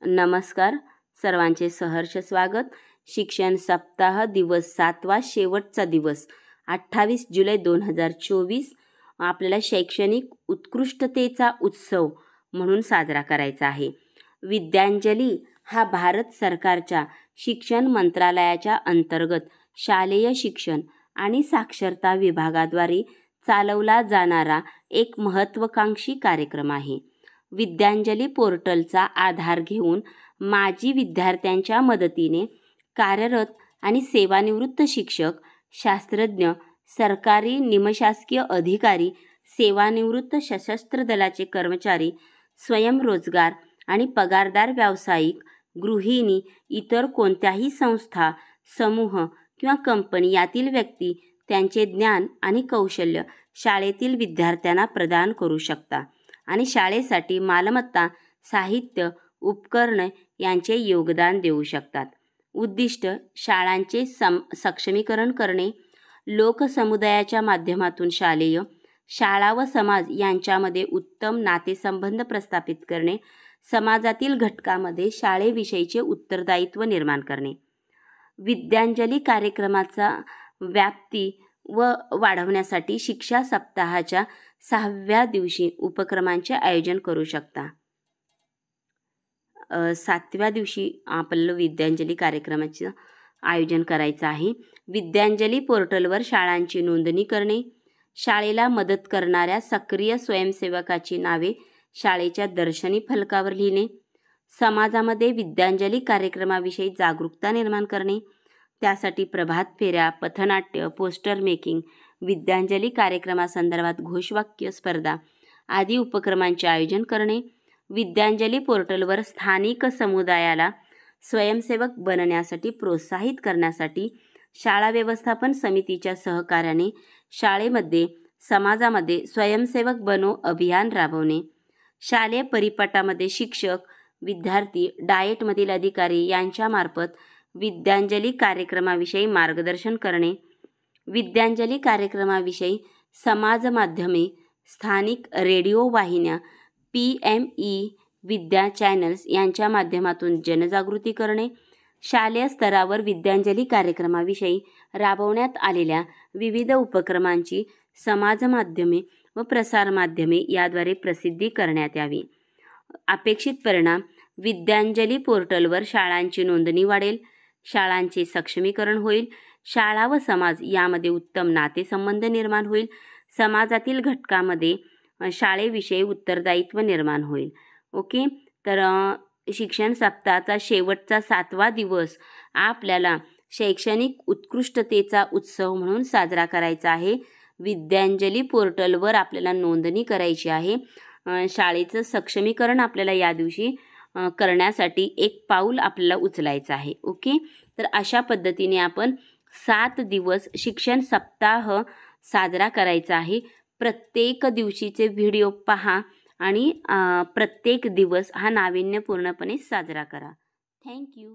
नमस्कार, सर्वांचे सहर्ष स्वागत। शिक्षण सप्ताह दिवस 7वा शेवटचा दिवस 28 जुलै 2024 आपल्याला शैक्षणिक उत्कृष्टतेचा उत्सव म्हणून साजरा करायचा आहे। विद्यांजली हा भारत सरकारच्या शिक्षण मंत्रालयाच्या अंतर्गत शालेय शिक्षण आणि साक्षरता विभागाद्वारे चालवला जाणारा एक महत्त्वाकांक्षी कार्यक्रम आहे। विद्यांजली पोर्टलचा आधार घेऊन माजी विद्यार्थ्यांच्या मदतीने कार्यरत आणि सेवानिवृत्त शिक्षक, शास्त्रज्ञ, सरकारी निमशासकीय अधिकारी, सेवानिवृत्त सशस्त्र दलाचे कर्मचारी, स्वयंरोजगार आणि पगारदार व्यावसायिक, गृहिणी, इतर कोणत्याही संस्था, समूह किंवा कंपनी यातील व्यक्ती त्यांचे ज्ञान आणि कौशल्य शाळेतील विद्यार्थ्यांना प्रदान करू शकतात आणि शाळेसाठी मालमत्ता, साहित्य, उपकरणे यांचे योगदान देऊ शकतात। उद्दिष्ट शाळांचे सक्षमीकरण करणे, लोकसमुदायाच्या माध्यमातून शाळा व समाज यांच्यामध्ये उत्तम नातेसंबंध प्रस्थापित करणे, समाजातील घटकांमध्ये शाळेविषयीचे उत्तरदायित्व निर्माण करणे। विद्यांजली कार्यक्रमाचा व्याप्ती वाढवण्यासाठी शिक्षा सप्ताहाच्या 6व्या दिवशी उपक्रमांचे आयोजन करू शकता। 7व्या दिवशी आपल्याला विद्यांजली कार्यक्रमाचे आयोजन करायचं आहे। विद्यांजली पोर्टलवर शाळांची नोंदणी करणे, शाळेला मदत करणाऱ्या सक्रिय स्वयंसेवकाची नावे शाळेच्या दर्शनी फलकावर लिहिणे, समाजामध्ये विद्यांजली कार्यक्रमाविषयी जागरूकता निर्माण करणे, त्यासाठी प्रभात फेऱ्या, पथनाट्य, पोस्टर मेकिंग, विद्यांजली कार्यक्रमासंदर्भात घोषवाक्य स्पर्धा आदी उपक्रमांचे आयोजन करणे, विद्यांजली पोर्टलवर स्थानिक समुदायाला स्वयंसेवक बनण्यासाठी प्रोत्साहित करण्यासाठी शाळा व्यवस्थापन समितीच्या सहकार्याने शाळेमध्ये समाजामध्ये स्वयंसेवक बनो अभियान राबवणे, शालेय परिपाठामध्ये शिक्षक, विद्यार्थी, डाएटमधील अधिकारी यांच्यामार्फत विद्यांजली कार्यक्रमाविषयी मार्गदर्शन करणे, विद्यांजली कार्यक्रमाविषयी समाज माध्यमे, स्थानिक रेडिओ वाहिन्या, PME विद्या चॅनल्स यांच्या माध्यमातून जनजागृती करणे, शालेय स्तरावर विद्यांजली कार्यक्रमाविषयी राबवण्यात आलेल्या विविध उपक्रमांची समाज माध्यमे व प्रसारमाध्यमे याद्वारे प्रसिद्धी करण्यात यावी। अपेक्षित परिणाम: विद्यांजली पोर्टलवर शाळांची नोंदणी वाढेल, शाळांचे सक्षमीकरण होईल, शाळा व समाज यामध्ये उत्तम नातेसंबंध निर्माण होईल, समाजातील घटकांमध्ये शाळेविषयी उत्तरदायित्व निर्माण होईल। ओके, तर शिक्षण सप्ताहाचा शेवटचा 7वा दिवस आपल्याला शैक्षणिक उत्कृष्टतेचा उत्सव म्हणून साजरा करायचा आहे। विद्यांजली पोर्टलवर आपल्याला नोंदणी करायची आहे। शाळेचं सक्षमीकरण आपल्याला या दिवशी करण्यासाठी एक पाऊल आपल्याला उचलायचं आहे। ओके, तर अशा पद्धतीने आपण 7 दिवस शिक्षण सप्ताह साजरा करायचा आहे। प्रत्येक दिवशीचे व्हिडिओ पहा आणि प्रत्येक दिवस हा नाविन्यपूर्णपणे साजरा करा। थँक्यू।